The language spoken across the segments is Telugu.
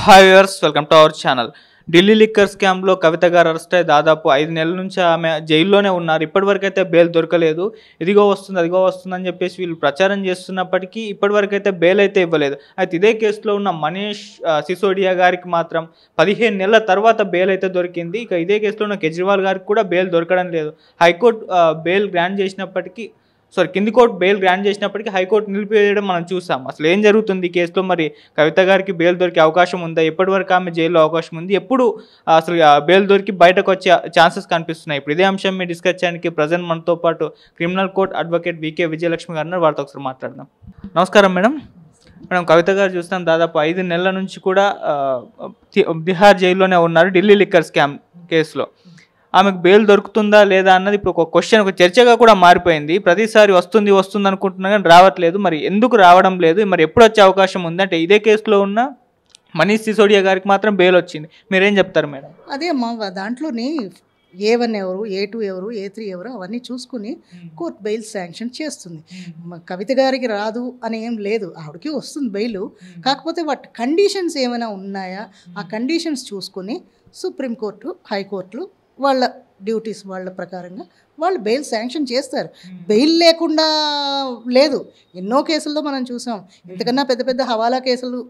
Hi viewers, welcome to our channel. Delhi liquor స్కామ్లో కవిత గారు అరెస్ట్ అయ్యి దాదాపు 5 నెలల నుంచి ఆమె జైల్లోనే ఉన్నారు. ఇప్పటివరకైతే బెయిల్ దొరకలేదు. ఇదిగో వస్తుంది అదిగో వస్తుందని చెప్పేసి వీళ్ళు ప్రచారం చేస్తున్నప్పటికీ ఇప్పటివరకైతే బెయిల్ అయితే ఇవ్వలేదు. అయితే ఇదే కేసులో ఉన్న మనీష్ సిసోడియా గారికి మాత్రం 15 నెలల తర్వాత బెయిల్ అయితే దొరికింది. ఇక ఇదే కేసులో ఉన్న కేజ్రీవాల్ గారికి కూడా బెయిల్ దొరకడం లేదు. హైకోర్టు బెయిల్ గ్రాంట్ చేసినప్పటికీ కింది కోర్టు బెయిల్ గ్రాంట్ చేసినప్పటికీ హైకోర్టు నిలిపివేయడం మనం చూసాం. అసలు ఏం జరుగుతుంది ఈ కేసులో? మరి కవిత గారికి బెయిల్ దొరికే అవకాశం ఉందా? ఎప్పటివరకు ఆమె జైల్లో అవకాశం ఉంది? ఎప్పుడు అసలు బెయిల్ దొరికి బయటకు వచ్చే ఛాన్సెస్ కనిపిస్తున్నాయి? ఇప్పుడు ఇదే అంశం మీరు డిస్కస్ చేయడానికి ప్రజెంట్ మనతో పాటు criminal court advocate VK Vijayalakshmi గారు వారితో ఒకసారి మాట్లాడదాం. నమస్కారం మేడం. కవిత గారు చూస్తాం దాదాపు 5 నెలల నుంచి కూడా తిహార్ జైల్లోనే ఉన్నారు ఢిల్లీ లిక్కర్ స్కామ్ కేసులో. ఆమెకు బెయిల్ దొరుకుతుందా లేదా అన్నది ఇప్పుడు ఒక క్వశ్చన్, ఒక చర్చగా కూడా మారిపోయింది. ప్రతిసారి వస్తుంది అనుకుంటున్నా కానీ రావట్లేదు. మరి ఎందుకు రావడం లేదు? మరి ఎప్పుడు వచ్చే అవకాశం ఉంది? అంటే ఇదే కేసులో ఉన్న మనీష్ సిసోడియా గారికి మాత్రం బెయిల్ వచ్చింది. మీరేం చెప్తారు మేడం? అదే మా దాంట్లోని A1 ఎవరు, A2 ఎవరు, A3 ఎవరు అవన్నీ చూసుకుని కోర్టు బెయిల్ శాంక్షన్ చేస్తుంది. కవిత గారికి రాదు అని ఏం లేదు, ఆవిడకి వస్తుంది బెయిల్. కాకపోతే వాటి కండిషన్స్ ఏమైనా ఉన్నాయా, ఆ కండిషన్స్ చూసుకుని సుప్రీంకోర్టు, హైకోర్టులు వాళ్ళ డ్యూటీస్ వాళ్ళ ప్రకారంగా వాళ్ళు బెయిల్ శాంక్షన్ చేస్తారు. బెయిల్ లేకుండా లేదు. ఎన్నో కేసుల్లో మనం చూసాం. ఇంతకన్నా పెద్ద పెద్ద హవాలా కేసులు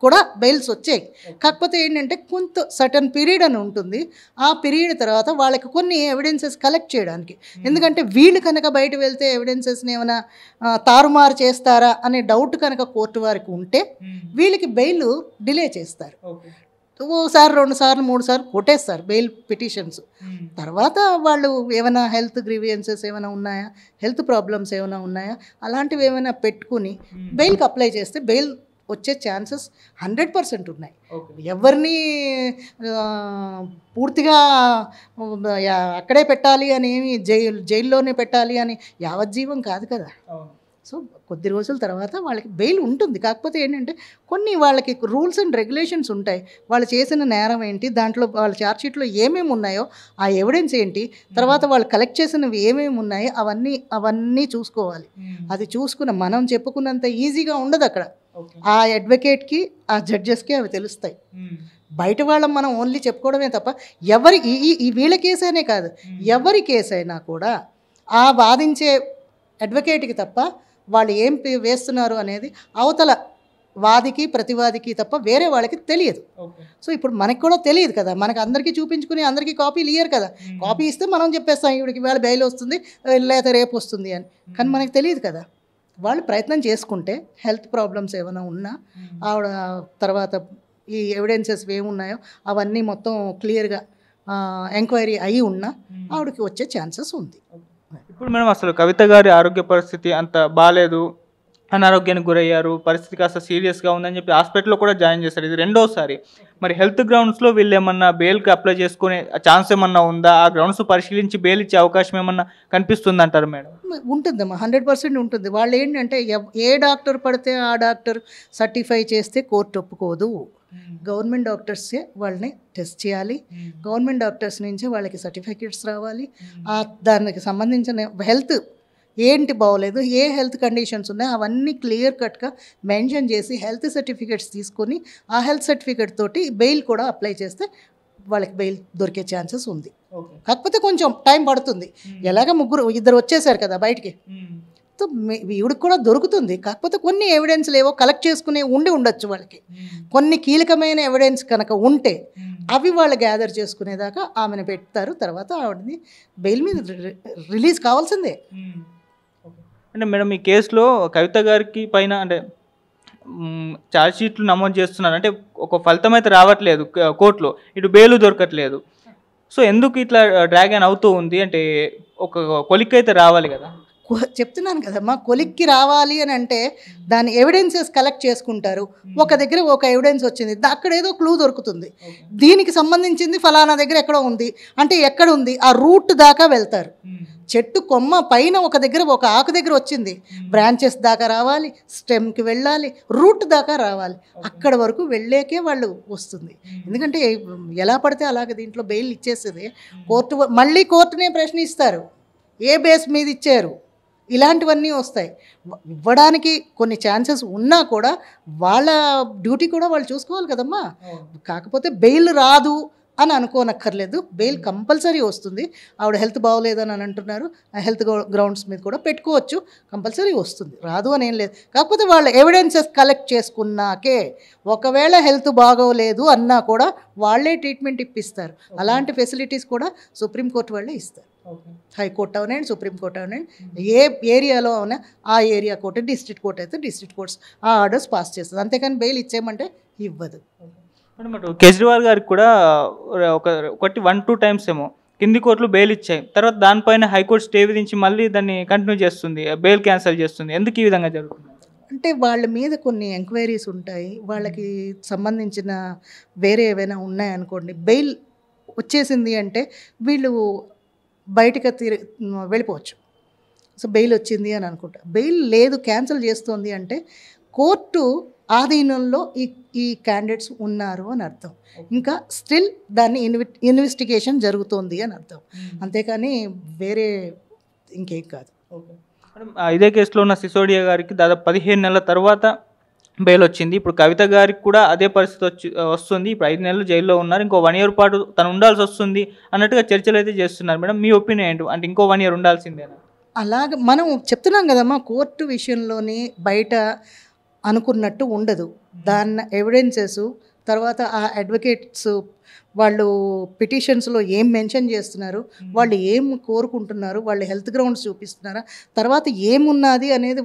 కూడా బెయిల్స్ వచ్చాయి. కాకపోతే ఏంటంటే కొంత సర్టన్ పీరియడ్ అని ఉంటుంది. ఆ పీరియడ్ తర్వాత వాళ్ళకి కొన్ని ఎవిడెన్సెస్ కలెక్ట్ చేయడానికి, ఎందుకంటే వీళ్ళు కనుక బయట వెళ్తే ఎవిడెన్సెస్ని ఏమైనా తారుమారు చేస్తారా అనే డౌట్ కనుక కోర్టు వారికి ఉంటే వీళ్ళకి బెయిల్ డిలే చేస్తారు. ఓసారి 2 సార్లు 3 సార్లు కొట్టేస్తారు బెయిల్ పిటిషన్స్. తర్వాత వాళ్ళు ఏమైనా హెల్త్ గ్రీవియన్సెస్ ఏమైనా ఉన్నాయా, హెల్త్ ప్రాబ్లమ్స్ ఏమైనా ఉన్నాయా, అలాంటివి ఏమైనా పెట్టుకుని బెయిల్కి అప్లై చేస్తే బెయిల్ వచ్చే ఛాన్సెస్ 100% ఉన్నాయి. ఎవరిని పూర్తిగా అక్కడే పెట్టాలి అని ఏమి జైల్లోనే పెట్టాలి అని యావజ్జీవం కాదు కదా. సో కొద్ది రోజుల తర్వాత వాళ్ళకి బెయిల్ ఉంటుంది. కాకపోతే ఏంటంటే కొన్ని వాళ్ళకి రూల్స్ అండ్ రెగ్యులేషన్స్ ఉంటాయి. వాళ్ళు చేసిన నేరం ఏంటి, దాంట్లో వాళ్ళ ఛార్జ్షీట్లో ఏమేమి ఉన్నాయో ఆ ఎవిడెన్స్ ఏంటి, తర్వాత వాళ్ళు కలెక్ట్ చేసినవి ఏమేమి ఉన్నాయో అవన్నీ చూసుకోవాలి. అది చూసుకున్న మనం చెప్పుకున్నంత ఈజీగా ఉండదు అక్కడ. ఆ అడ్వకేట్కి, ఆ జడ్జెస్కి అవి తెలుస్తాయి. బయట వాళ్ళం మనం ఓన్లీ చెప్పుకోవడమే తప్ప ఎవరి ఈ వీళ్ళ కేసైనే కాదు, ఎవరి కేసైనా కూడా ఆ వాదించే అడ్వకేట్కి తప్ప వాళ్ళు ఏం వేస్తున్నారు అనేది అవతల వాదికి ప్రతివాదికి తప్ప వేరే వాళ్ళకి తెలియదు. సో ఇప్పుడు మనకి కూడా తెలియదు కదా, మనకు అందరికీ చూపించుకుని అందరికీ కాపీలు ఇయ్యరు కదా. కాపీ ఇస్తే మనం చెప్పేస్తాం ఈవిడికి వేళ బెయిల్ వస్తుంది లేకపోతే రేపు వస్తుంది అని, కానీ మనకు తెలియదు కదా. వాళ్ళు ప్రయత్నం చేసుకుంటే హెల్త్ ప్రాబ్లమ్స్ ఏమైనా ఉన్నా, ఆవిడ తర్వాత ఈ ఎవిడెన్సెస్ ఏమున్నాయో అవన్నీ మొత్తం క్లియర్గా ఎంక్వైరీ అయి ఉన్నా ఆవిడకి వచ్చే ఛాన్సెస్ ఉంది. ఇప్పుడు మేడం అసలు కవిత గారి ఆరోగ్య పరిస్థితి అంత బాగాలేదు, అనారోగ్యానికి గురయ్యారు, పరిస్థితి కాస్త సీరియస్గా ఉందని చెప్పి హాస్పిటల్లో కూడా జాయిన్ చేశారు. ఇది రెండోసారి. మరి హెల్త్ గ్రౌండ్స్లో వీళ్ళు ఏమన్నా బెయిల్కి అప్లై చేసుకునే ఛాన్స్ ఏమన్నా ఉందా? ఆ గ్రౌండ్స్ పరిశీలించి బెయిల్ ఇచ్చే అవకాశం ఏమన్నా కనిపిస్తుంది అంటారు మేడం? ఉంటుందమ్మా, 100% ఉంటుంది. వాళ్ళు ఏంటంటే ఏ డాక్టర్ పడితే ఆ డాక్టర్ సర్టిఫై చేస్తే కోర్టు ఒప్పుకోదు. గవర్నమెంట్ డాక్టర్సే వాళ్ళని టెస్ట్ చేయాలి. గవర్నమెంట్ డాక్టర్స్ నుంచే వాళ్ళకి సర్టిఫికేట్స్ రావాలి. దానికి సంబంధించిన హెల్త్ ఏంటి బాగోలేదు, ఏ హెల్త్ కండిషన్స్ ఉన్నాయో అవన్నీ క్లియర్ కట్గా మెన్షన్ చేసి హెల్త్ సర్టిఫికేట్స్ తీసుకొని ఆ హెల్త్ సర్టిఫికేట్ తోటి బెయిల్ కూడా అప్లై చేస్తే వాళ్ళకి బెయిల్ దొరికే ఛాన్సెస్ ఉంది. కాకపోతే కొంచెం టైం పడుతుంది. ఎలాగ 2 వచ్చేసారు కదా బయటికి, సో ఈవిడికి కూడా దొరుకుతుంది. కాకపోతే కొన్ని ఎవిడెన్స్లు ఏవో కలెక్ట్ చేసుకునే ఉండొచ్చు వాళ్ళకి. కొన్ని కీలకమైన ఎవిడెన్స్ కనుక ఉంటే అవి వాళ్ళు గ్యాదర్ చేసుకునేదాకా ఆమెను పెడతారు. తర్వాత ఆవిడని బెయిల్ మీద రిలీజ్ కావాల్సిందే. అంటే మేడం ఈ కేసులో కవిత గారికి పైన అంటే ఛార్జ్షీట్లు నమోదు చేస్తున్నారు, అంటే ఒక ఫలితం అయితే రావట్లేదు కోర్టులో, ఇటు బెయిల్ దొరకట్లేదు. సో ఎందుకు ఇట్లా డ్రాగన్ అవుతూ ఉంది? అంటే ఒక కొలిక్ అయితే రావాలి కదా. చెప్తున్నాను కదమ్మా, కొలిక్కి రావాలి అని అంటే దాని ఎవిడెన్సెస్ కలెక్ట్ చేసుకుంటారు. ఒక దగ్గర ఒక ఎవిడెన్స్ వచ్చింది, అక్కడ ఏదో క్లూ దొరుకుతుంది, దీనికి సంబంధించింది ఫలానా దగ్గర ఎక్కడో ఉంది అంటే ఎక్కడ ఉంది ఆ రూట్ దాకా వెళ్తారు. చెట్టు కొమ్మ పైన ఒక దగ్గర ఒక ఆకు దగ్గర వచ్చింది, బ్రాంచెస్ దాకా రావాలి, స్టెమ్కి వెళ్ళాలి, రూట్ దాకా రావాలి. అక్కడ వరకు వెళ్ళేకే వాళ్ళు వస్తుంది. ఎందుకంటే ఎలా పడితే అలాగే దీంట్లో బెయిల్ ఇచ్చేస్తుంది కోర్టు. మళ్ళీ కోర్టునే ప్రశ్నిస్తారు, ఏ బేస్ మీద ఇచ్చారు, ఇలాంటివన్నీ వస్తాయి. ఇవ్వడానికి కొన్ని ఛాన్సెస్ ఉన్నా కూడా వాళ్ళ డ్యూటీ కూడా వాళ్ళు చూసుకోవాలి కదమ్మా. కాకపోతే బెయిల్ రాదు అని అనుకోనక్కర్లేదు. బెయిల్ కంపల్సరీ వస్తుంది. ఆవిడ హెల్త్ బాగోలేదని అని అంటున్నారు, ఆ హెల్త్ గ్రౌండ్స్ మీద కూడా పెట్టుకోవచ్చు, కంపల్సరీ వస్తుంది, రాదు అని ఏం లేదు. కాకపోతే వాళ్ళు ఎవిడెన్సెస్ కలెక్ట్ చేసుకున్నాకే, ఒకవేళ హెల్త్ బాగోలేదు అన్నా కూడా వాళ్ళే ట్రీట్మెంట్ ఇప్పిస్తారు. అలాంటి ఫెసిలిటీస్ కూడా సుప్రీంకోర్టు వాళ్ళే ఇస్తారు. హైకోర్టు అవనండి, సుప్రీంకోర్టు అవనండి, ఏ ఏరియాలో అవునా ఆ ఏరియా కోర్టు, డిస్ట్రిక్ట్ కోర్టు అయితే డిస్ట్రిక్ట్ కోర్ట్స్ ఆ ఆర్డర్స్ పాస్ చేస్తుంది. అంతేకాని బెయిల్ ఇచ్చేయమంటే ఇవ్వదు. మేడం కేజ్రీవాల్ గారికి కూడా ఒకటి 1-2 టైమ్స్ ఏమో కింది కోర్టులు బెయిల్ ఇచ్చాయి, తర్వాత దానిపైన హైకోర్టు స్టే విధించి మళ్ళీ దాన్ని కంటిన్యూ చేస్తుంది, బెయిల్ క్యాన్సిల్ చేస్తుంది. ఎందుకు ఈ విధంగా జరుగుతుంది? అంటే వాళ్ళ మీద కొన్ని ఎంక్వైరీస్ ఉంటాయి, వాళ్ళకి సంబంధించిన వేరే ఏవైనా ఉన్నాయనుకోండి, బెయిల్ వచ్చేసింది అంటే వీళ్ళు బయటకు వెళ్ళిపోవచ్చు. సో బెయిల్ వచ్చింది అని అనుకుంటా, బెయిల్ లేదు క్యాన్సిల్ చేస్తుంది అంటే కోర్టు ఆధీనంలో ఈ క్యాండిడేట్స్ ఉన్నారు అని అర్థం. ఇంకా స్టిల్ దాన్ని ఇన్వెస్టిగేషన్ జరుగుతోంది అని అర్థం, అంతేకాని వేరే ఇంకేం కాదు. ఇదే కేసులో ఉన్న సిసోడియా గారికి దాదాపు 15 నెలల తర్వాత బెయిల్ వచ్చింది. ఇప్పుడు కవిత గారికి కూడా అదే పరిస్థితి వస్తుంది. ఇప్పుడు 5 నెలలు జైల్లో ఉన్నారు, ఇంకో 1 year పాటు తను ఉండాల్సి వస్తుంది అన్నట్టుగా చర్చలు అయితే చేస్తున్నారు. మేడం మీ ఒపీనియన్ ఏంటి? అంటే ఇంకో 1 year ఉండాల్సిందేనా? అలాగ మనం చెప్తున్నాం కదమ్మా, కోర్టు విషయంలోని బయట అనుకున్నట్టు ఉండదు. దాన్ని ఎవిడెన్సెస్ తర్వాత ఆ అడ్వకేట్స్ వాళ్ళు పిటిషన్స్లో ఏం మెన్షన్ చేస్తున్నారు, వాళ్ళు ఏం కోరుకుంటున్నారు, వాళ్ళు హెల్త్ గ్రౌండ్స్ చూపిస్తున్నారా, తర్వాత ఏమున్నది అనేది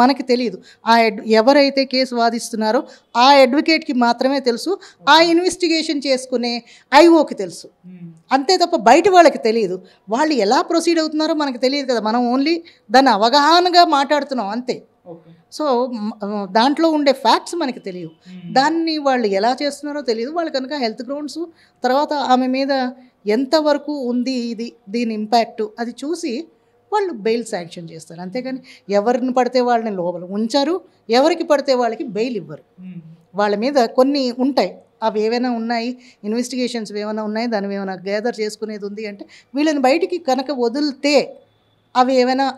మనకి తెలియదు. ఎవరైతే కేసు వాదిస్తున్నారో ఆ అడ్వకేట్కి మాత్రమే తెలుసు, ఆ ఇన్వెస్టిగేషన్ చేసుకునే ఐఓకి తెలుసు, అంతే తప్ప బయట వాళ్ళకి తెలియదు. వాళ్ళు ఎలా ప్రొసీడ్ అవుతున్నారో మనకు తెలియదు కదా, మనం ఓన్లీ దాన్ని అవగాహనగా మాట్లాడుతున్నాం అంతే. సో దాంట్లో ఉండే ఫ్యాక్ట్స్ మనకి తెలియవు, దాన్ని వాళ్ళు ఎలా చేస్తున్నారో తెలియదు. వాళ్ళు కనుక హెల్త్ గ్రౌండ్స్ తర్వాత ఆమె మీద ఎంతవరకు ఉంది దీని ఇంపాక్ట్ అది చూసి వాళ్ళు బెయిల్ శాంక్షన్ చేస్తారు. అంతేగాని ఎవరిని పడితే వాళ్ళని లోపల ఉంచారు, ఎవరికి పడితే వాళ్ళకి బెయిల్ ఇవ్వరు. వాళ్ళ మీద కొన్ని ఉంటాయి, అవి ఏవైనా ఉన్నాయి, ఇన్వెస్టిగేషన్స్ ఏమైనా ఉన్నాయి, దాన్ని ఏమైనా గ్యాదర్ చేసుకునేది ఉంది అంటే వీళ్ళని బయటికి కనుక వదిలితే అవి ఏమైనా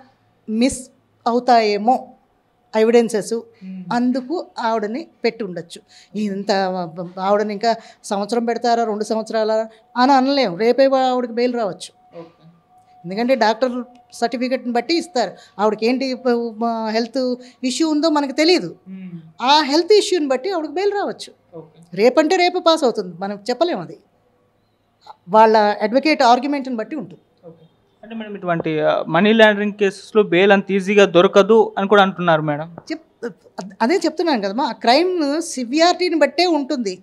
మిస్ అవుతాయేమో ఎవిడెన్సెస్, అందుకు ఆవిడని పెట్టి ఉండొచ్చు. ఇంత ఆవిడని ఇంకా సంవత్సరం పెడతారా 2 సంవత్సరాల అని అనలేము, రేపే ఆవిడకి బెయిల్ రావచ్చు. ఎందుకంటే డాక్టర్ సర్టిఫికెట్ని బట్టి ఇస్తారు, ఆవిడకి ఏంటి హెల్త్ ఇష్యూ ఉందో మనకు తెలియదు, ఆ హెల్త్ ఇష్యూని బట్టి ఆవిడకి బెయిల్ రావచ్చు. రేపంటే రేపు పాస్ అవుతుంది, మనం చెప్పలేము, అది వాళ్ళ అడ్వకేట్ ఆర్గ్యుమెంట్ని బట్టి ఉంటుంది. అంటే మేడం ఇటువంటి మనీ లాండరింగ్ కేసెస్లో బెయిల్ అంత ఈజీగా దొరకదు అని కూడా అంటున్నారు మేడం. అదే చెప్తున్నాను కదమ్మా, ఆ క్రైమ్ సివియారిటీని బట్టే ఉంటుంది,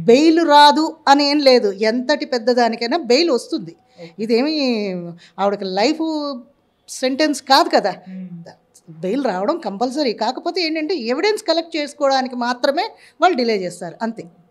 బెయిల్ రాదు అని ఏం లేదు. ఎంతటి పెద్దదానికైనా బెయిల్ వస్తుంది, ఇదేమి ఆవిడకి లైఫ్ సెంటెన్స్ కాదు కదా, బెయిల్ రావడం కంపల్సరీ. కాకపోతే ఏంటంటే ఎవిడెన్స్ కలెక్ట్ చేసుకోవడానికి మాత్రమే వాళ్ళు డిలే చేస్తారు అంతే.